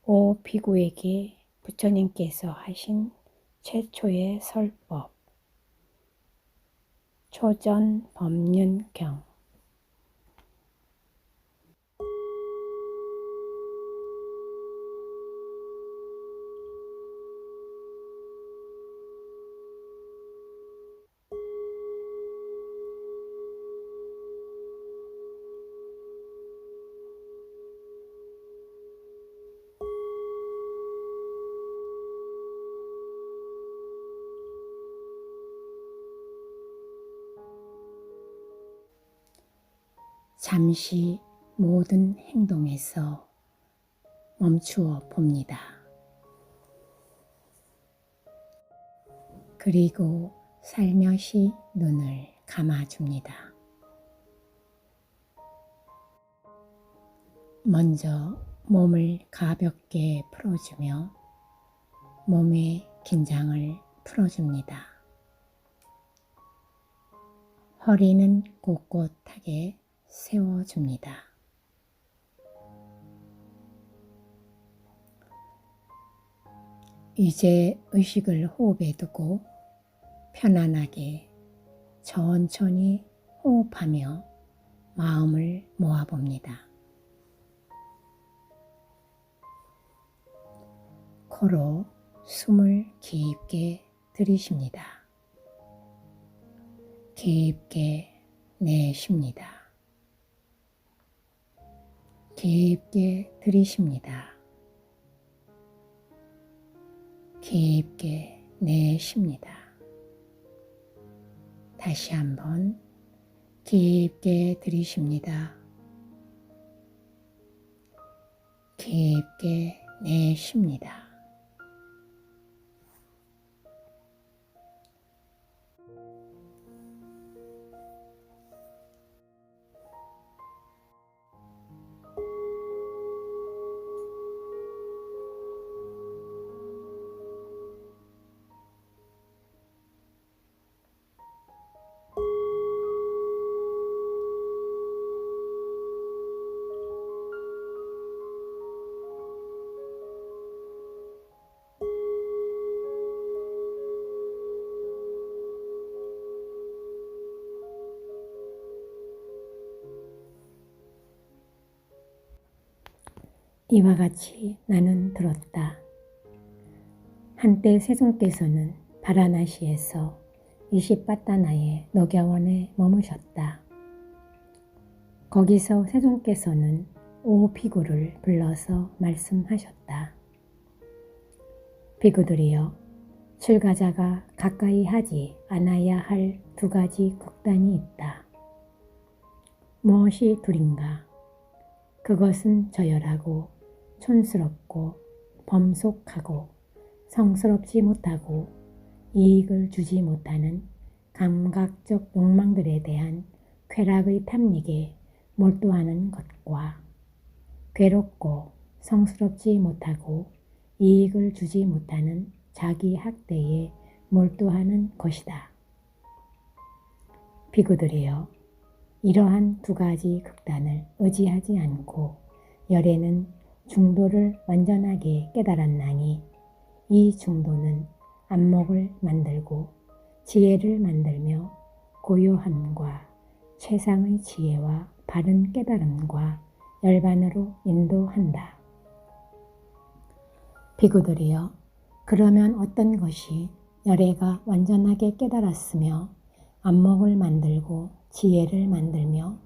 오 비구에게 부처님께서 하신 최초의 설법 초전법륜경. 잠시 모든 행동에서 멈추어 봅니다. 그리고 살며시 눈을 감아줍니다. 먼저 몸을 가볍게 풀어주며 몸의 긴장을 풀어줍니다. 허리는 꼿꼿하게 세워줍니다. 이제 의식을 호흡에 두고 편안하게 천천히 호흡하며 마음을 모아봅니다. 코로 숨을 깊게 들이쉽니다. 깊게 내쉽니다. 깊게 들이쉽니다. 깊게 내쉽니다. 다시 한번 깊게 들이쉽니다. 깊게 내쉽니다. 이와 같이 나는 들었다. 한때 세존께서는 바라나시에서 이시빠따나의 녹야원에 머무셨다. 거기서 세존께서는 오 비구를 불러서 말씀하셨다. 비구들이여, 출가자가 가까이 하지 않아야 할 두 가지 극단이 있다. 무엇이 둘인가? 그것은 저열하고 촌스럽고 범속하고 성스럽지 못하고 이익을 주지 못하는 감각적 욕망들에 대한 쾌락의 탐닉에 몰두하는 것과 괴롭고 성스럽지 못하고 이익을 주지 못하는 자기 학대에 몰두하는 것이다. 비구들이여, 이러한 두 가지 극단을 의지하지 않고 열에는 중도를 완전하게 깨달았나니 이 중도는 안목을 만들고 지혜를 만들며 고요함과 최상의 지혜와 바른 깨달음과 열반으로 인도한다. 비구들이여, 그러면 어떤 것이 열애가 완전하게 깨달았으며 안목을 만들고 지혜를 만들며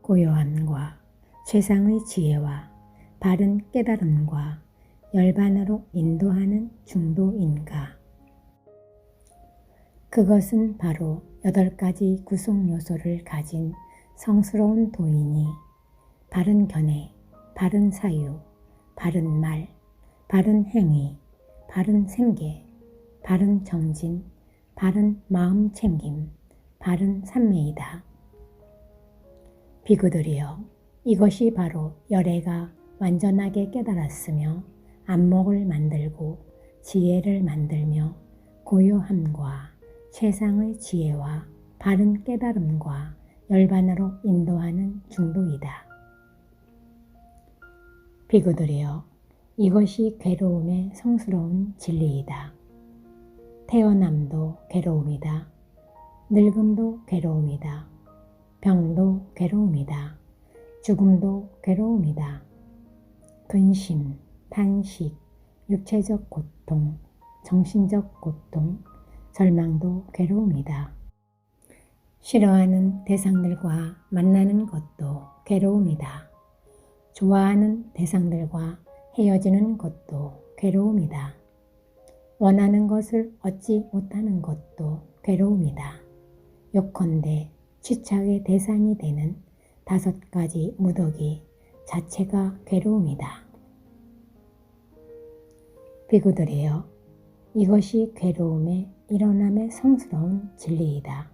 고요함과 최상의 지혜와 바른 깨달음과 열반으로 인도하는 중도인가? 그것은 바로 8가지 구성 요소를 가진 성스러운 도인이 바른 견해, 바른 사유, 바른 말, 바른 행위, 바른 생계, 바른 정진, 바른 마음 챙김, 바른 삼매이다. 비구들이여, 이것이 바로 열애가 완전하게 깨달았으며 안목을 만들고 지혜를 만들며 고요함과 최상의 지혜와 바른 깨달음과 열반으로 인도하는 중도이다. 비구들이여, 이것이 괴로움의 성스러운 진리이다. 태어남도 괴로움이다. 늙음도 괴로움이다. 병도 괴로움이다. 죽음도 괴로움이다. 근심, 탄식, 육체적 고통, 정신적 고통, 절망도 괴로움이다. 싫어하는 대상들과 만나는 것도 괴로움이다. 좋아하는 대상들과 헤어지는 것도 괴로움이다. 원하는 것을 얻지 못하는 것도 괴로움이다. 요컨대 취착의 대상이 되는 5가지 무더기 자체가 괴로움이다. 비구들이여, 이것이 괴로움의 일어남의 성스러운 진리이다.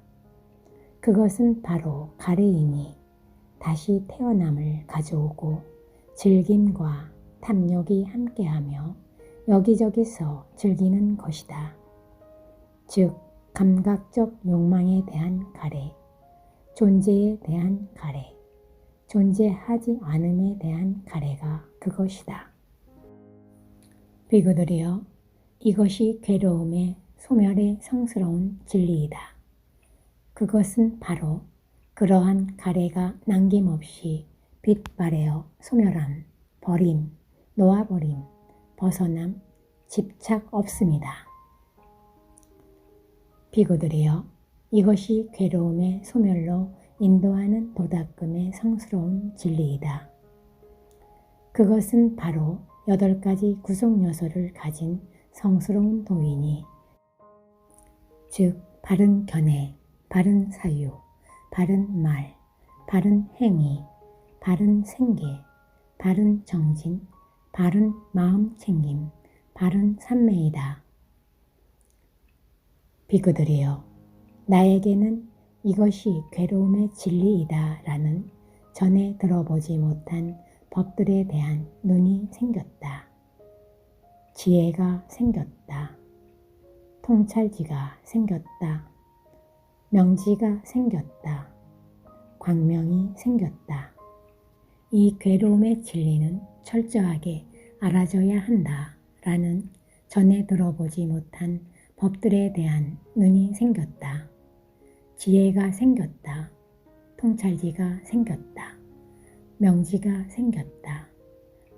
그것은 바로 가래이니 다시 태어남을 가져오고 즐김과 탐욕이 함께하며 여기저기서 즐기는 것이다. 즉, 감각적 욕망에 대한 가래, 존재에 대한 가래, 존재하지 않음에 대한 가래가 그것이다. 비구들이여, 이것이 괴로움의 소멸의 성스러운 진리이다. 그것은 바로 그러한 가래가 남김없이 빛발하여 소멸함, 버림, 놓아버림, 벗어남, 집착 없음이다. 비구들이여, 이것이 괴로움의 소멸로 인도하는 도닦음의 성스러운 진리이다. 그것은 바로 8가지 구성 요소를 가진 성스러운 도이니, 즉 바른 견해, 바른 사유, 바른 말, 바른 행위, 바른 생계, 바른 정진, 바른 마음 챙김, 바른 삼매이다. 비구들이여, 나에게는 이것이 괴로움의 진리이다 라는 전에 들어보지 못한 법들에 대한 눈이 생겼다. 지혜가 생겼다. 통찰지가 생겼다. 명지가 생겼다. 광명이 생겼다. 이 괴로움의 진리는 철저하게 알아줘야 한다 라는 전에 들어보지 못한 법들에 대한 눈이 생겼다. 지혜가 생겼다. 통찰지가 생겼다. 명지가 생겼다.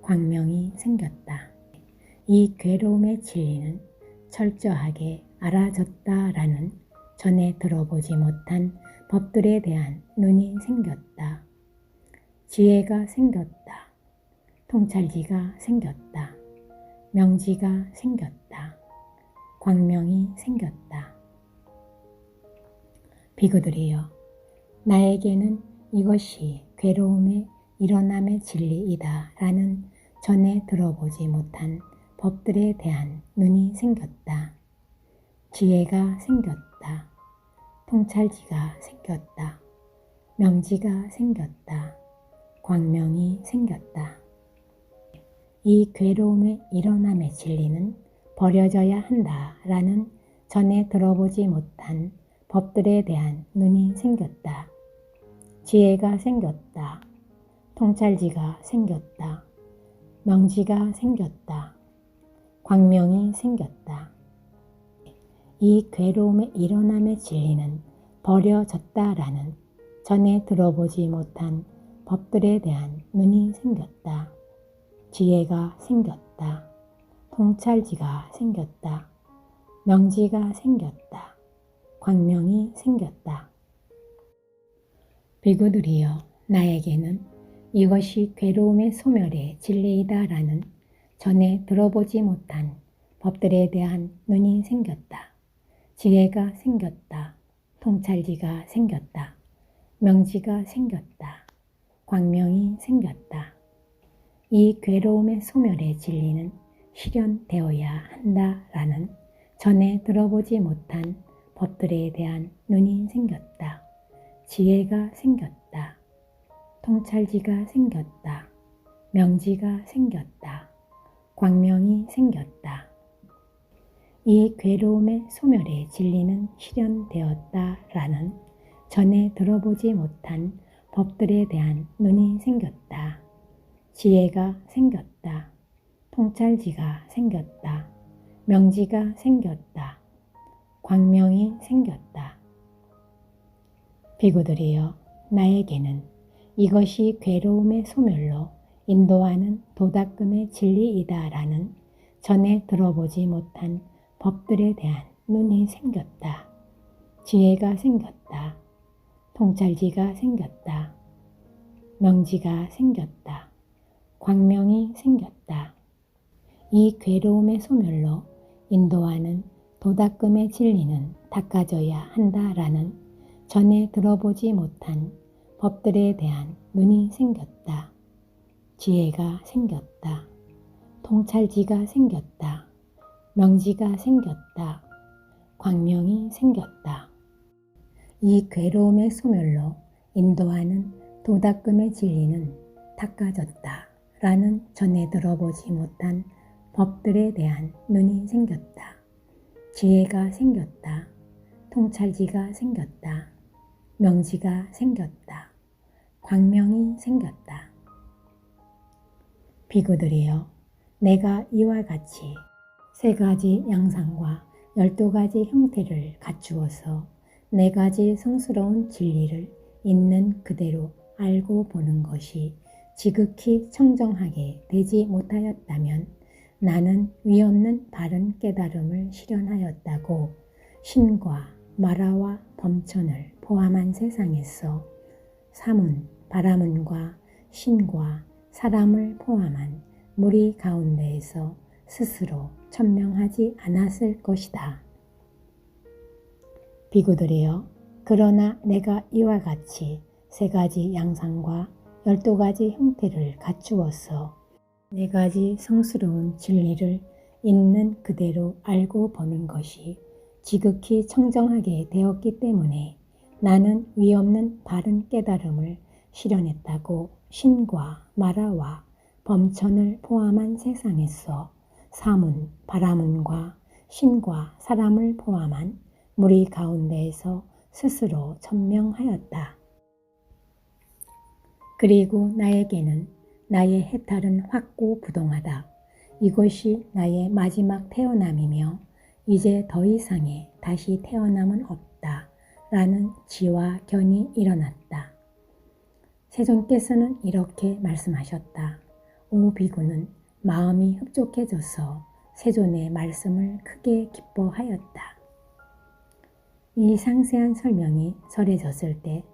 광명이 생겼다. 이 괴로움의 진리는 철저하게 알아졌다라는 전에 들어보지 못한 법들에 대한 눈이 생겼다. 지혜가 생겼다. 통찰지가 생겼다. 명지가 생겼다. 광명이 생겼다. 비구들이여, 나에게는 이것이 괴로움의 일어남의 진리이다 라는 전에 들어보지 못한 법들에 대한 눈이 생겼다. 지혜가 생겼다. 통찰지가 생겼다. 명지가 생겼다. 광명이 생겼다. 이 괴로움의 일어남의 진리는 버려져야 한다 라는 전에 들어보지 못한 법들에 대한 눈이 생겼다. 지혜가 생겼다. 통찰지가 생겼다. 명지가 생겼다. 광명이 생겼다. 이 괴로움의 일어남의 진리는 버려졌다라는 전에 들어보지 못한 법들에 대한 눈이 생겼다. 지혜가 생겼다. 통찰지가 생겼다. 명지가 생겼다. 광명이 생겼다. 비구들이여, 나에게는 이것이 괴로움의 소멸의 진리이다라는 전에 들어보지 못한 법들에 대한 눈이 생겼다. 지혜가 생겼다. 통찰지가 생겼다. 명지가 생겼다. 광명이 생겼다. 이 괴로움의 소멸의 진리는 실현되어야 한다라는 전에 들어보지 못한 법들에 대한 눈이 생겼다. 지혜가 생겼다. 통찰지가 생겼다. 명지가 생겼다. 광명이 생겼다. 이 괴로움의 소멸의 진리는 실현되었다라는 전에 들어보지 못한 법들에 대한 눈이 생겼다. 지혜가 생겼다. 통찰지가 생겼다. 명지가 생겼다. 광명이 생겼다. 비구들이여, 나에게는 이것이 괴로움의 소멸로 인도하는 도닦음의 진리이다라는 전에 들어보지 못한 법들에 대한 눈이 생겼다. 지혜가 생겼다. 통찰지가 생겼다. 명지가 생겼다. 광명이 생겼다. 이 괴로움의 소멸로 인도하는 도닦음의 진리는 닦아져야 한다라는 전에 들어보지 못한 법들에 대한 눈이 생겼다. 지혜가 생겼다. 통찰지가 생겼다. 명지가 생겼다. 광명이 생겼다. 이 괴로움의 소멸로 인도하는 도닦음의 진리는 닦아졌다. 라는 전에 들어보지 못한 법들에 대한 눈이 생겼다. 지혜가 생겼다. 통찰지가 생겼다. 명지가 생겼다. 광명이 생겼다. 비구들이여, 내가 이와 같이 3가지 양상과 12가지 형태를 갖추어서 4가지 성스러운 진리를 있는 그대로 알고 보는 것이 지극히 청정하게 되지 못하였다면 나는 위없는 바른 깨달음을 실현하였다고 신과 마라와 범천을 포함한 세상에서 사문, 바라문과 신과 사람을 포함한 무리 가운데에서 스스로 천명하지 않았을 것이다. 비구들이여, 그러나 내가 이와 같이 3가지 양상과 12가지 형태를 갖추어서 4가지 성스러운 진리를 있는 그대로 알고 보는 것이 지극히 청정하게 되었기 때문에 나는 위없는 바른 깨달음을 실현했다고 신과 마라와 범천을 포함한 세상에서 사문, 바라문과 신과 사람을 포함한 무리 가운데에서 스스로 천명하였다. 그리고 나에게는 나의 해탈은 확고부동하다. 이것이 나의 마지막 태어남이며 이제 더 이상의 다시 태어남은 없다. 라는 지와 견이 일어났다. 세존께서는 이렇게 말씀하셨다. 오 비구는 마음이 흡족해져서 세존의 말씀을 크게 기뻐하였다. 이 상세한 설명이 설해졌을 때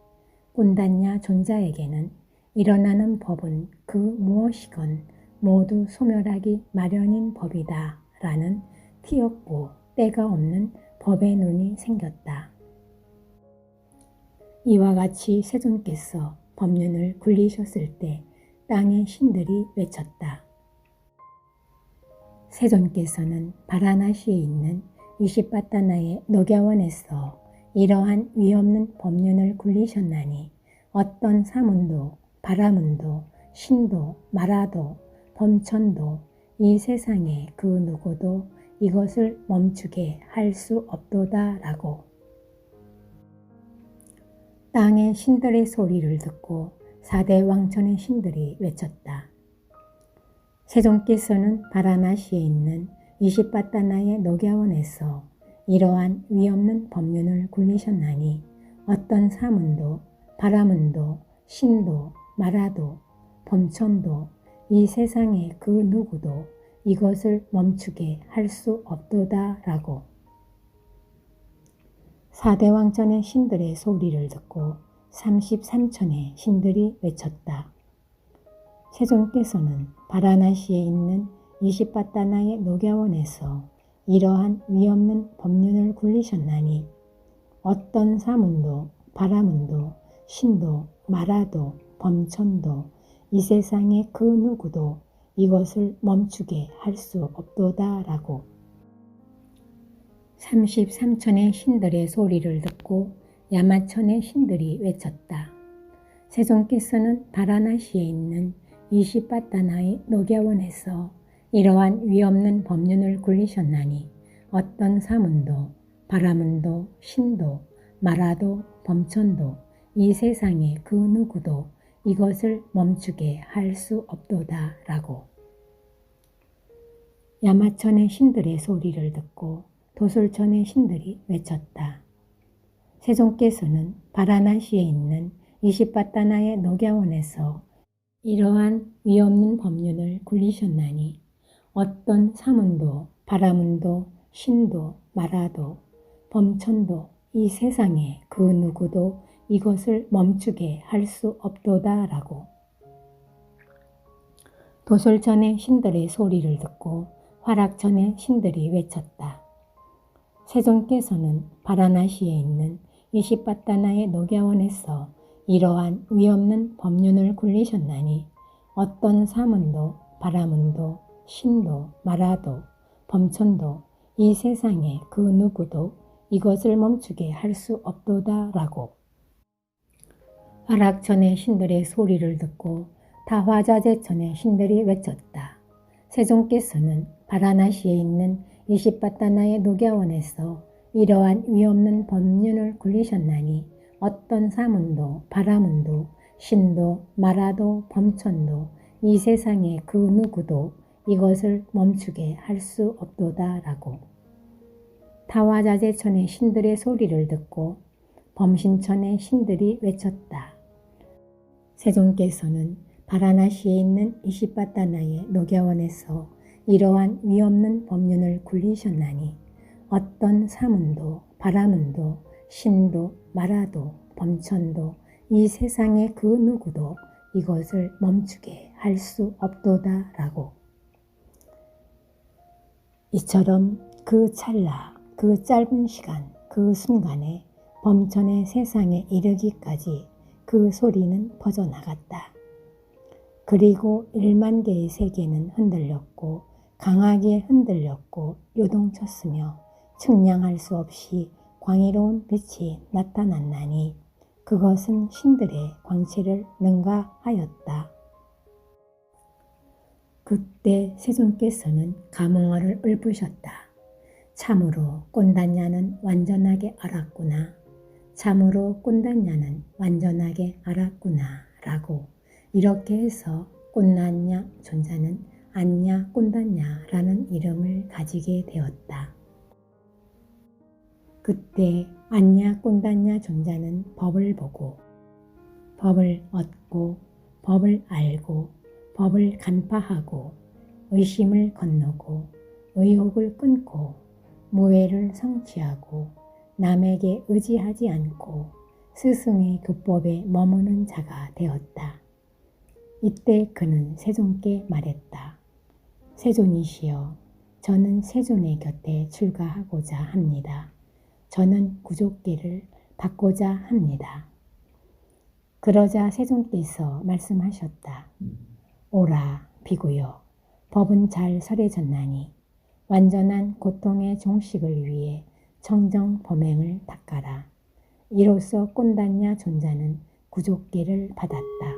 꾼단냐 존자에게는 일어나는 법은 그 무엇이건 모두 소멸하기 마련인 법이다 라는 티없고 때가 없는 법의 눈이 생겼다. 이와 같이 세존께서 법륜을 굴리셨을 때 땅의 신들이 외쳤다. 세존께서는 바라나시에 있는 이시바타나의 녹야원에서 이러한 위없는 법륜을 굴리셨나니 어떤 사문도 바라문도 신도 마라도 범천도 이 세상의 그 누구도 이것을 멈추게 할 수 없도다 라고. 땅의 신들의 소리를 듣고 4대 왕천의 신들이 외쳤다. 세존께서는 바라나시에 있는 이시바타나의 녹야원에서 이러한 위없는 법륜을 굴리셨나니 어떤 사문도 바라문도 신도 마라도 범천도 이 세상의 그 누구도 이것을 멈추게 할 수 없도다 라고. 4대 왕천의 신들의 소리를 듣고 33천의 신들이 외쳤다. 세존께서는 바라나시에 있는 이시바타나의 녹야원에서 이러한 위없는 법륜을 굴리셨나니 어떤 사문도 바라문도 신도 마라도 범천도 이 세상의 그 누구도 이것을 멈추게 할 수 없도다 라고. 33천의 신들의 소리를 듣고 야마천의 신들이 외쳤다. 세존께서는 바라나시에 있는 이시바타나의 녹야원에서 이러한 위없는 법륜을 굴리셨나니 어떤 사문도 바라문도 신도 마라도 범천도 이 세상의 그 누구도 이것을 멈추게 할 수 없도다 라고. 야마천의 신들의 소리를 듣고 도솔천의 신들이 외쳤다. 세종께서는 바라나시에 있는 이시바타나의 녹야원에서 이러한 위없는 법륜을 굴리셨나니 어떤 사문도 바라문도 신도 마라도 범천도 이 세상에 그 누구도 이것을 멈추게 할 수 없도다라고. 도솔천의 신들의 소리를 듣고 화락천의 신들이 외쳤다. 세종께서는 바라나시에 있는 이시바타나의 녹야원에서 이러한 위없는 법륜을 굴리셨나니 어떤 사문도 바라문도 신도 마라도 범천도 이 세상에 그 누구도 이것을 멈추게 할 수 없도다라고. 화락천의 신들의 소리를 듣고 다화자재천의 신들이 외쳤다. 세종께서는 바라나시에 있는 이시바타나의 녹야원에서 이러한 위없는 법륜을 굴리셨나니 어떤 사문도 바라문도 신도 마라도 범천도 이 세상에 그 누구도 이것을 멈추게 할 수 없도다라고. 타화자재천의 신들의 소리를 듣고 범신천의 신들이 외쳤다. 세종께서는 바라나시에 있는 이시바타나의 녹야원에서 이러한 위없는 법륜을 굴리셨나니 어떤 사문도 바라문도 신도 마라도 범천도 이 세상에 그 누구도 이것을 멈추게 할 수 없도다라고. 이처럼 그 찰나 그 짧은 시간 그 순간에 범천의 세상에 이르기까지 그 소리는 퍼져나갔다. 그리고 1만 개의 세계는 흔들렸고 강하게 흔들렸고 요동쳤으며 측량할 수 없이 광의로운 빛이 나타났나니 그것은 신들의 광채를 능가하였다. 그때 세종께서는 감흥어를 읊으셨다. 참으로 꼰단냐는 완전하게 알았구나. 참으로 꼰단냐는 완전하게 알았구나 라고. 이렇게 해서 꼰단냐 존자는 안냐 꼰단냐라는 이름을 가지게 되었다. 그때 안냐 꼰단냐 존자는 법을 보고 법을 얻고 법을 알고 법을 간파하고 의심을 건너고 의혹을 끊고 무해를 성취하고 남에게 의지하지 않고 스승의 교법에 머무는 자가 되었다. 이때 그는 세존께 말했다. 세존이시여, 저는 세존의 곁에 출가하고자 합니다. 저는 구족기를 받고자 합니다. 그러자 세존께서 말씀하셨다. 오라 비구여, 법은 잘 설해졌나니 완전한 고통의 종식을 위해 청정 범행을 닦아라. 이로써 꼰단냐 존자는 구족기를 받았다.